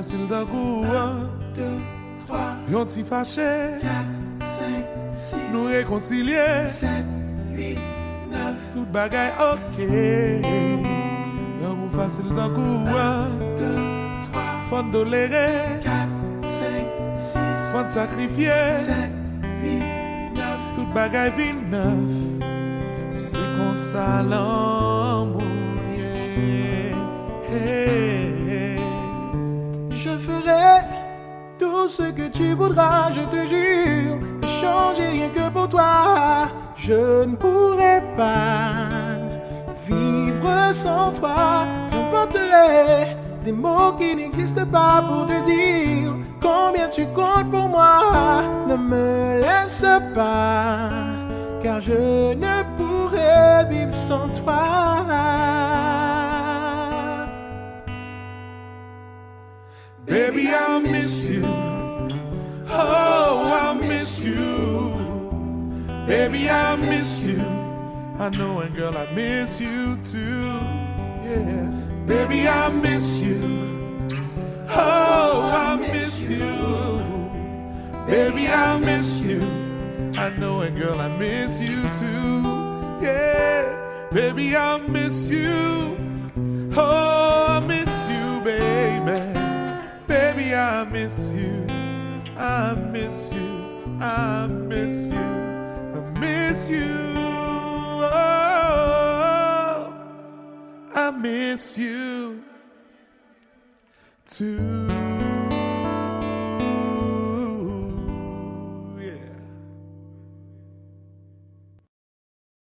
facile d'un coup. 2, 3, Yon ti fâché, 4, 5, 6, nous réconcilier. 7, 8, 9, Tout bagay ok. Yon mou facile d'un coup. 2, 3, Faut tolérer, 4, 5, 6, faut sacrifier. 7, 8, 9. Tout bagay vin neuf. C'est comme ça l'amour. Yeah. Hey. Je ferai tout ce que tu voudras, je te jure. Ne changer rien que pour toi. Je ne pourrai pas vivre sans toi. J'inventerai des mots qui n'existent pas pour te dire combien tu comptes pour moi. Ne me laisse pas, car je ne pourrai vivre sans toi. Baby, I miss you. Oh, I miss you. Baby, I miss you. I know, and girl, I miss you too. Yeah. Baby, I miss you. Oh, I miss you. Baby, I miss you. I know, and girl, I miss you too. Yeah. Baby, I miss you. Oh, I miss you, baby. Baby, I miss you. I miss you. I miss you. I miss you. Oh, I miss you too.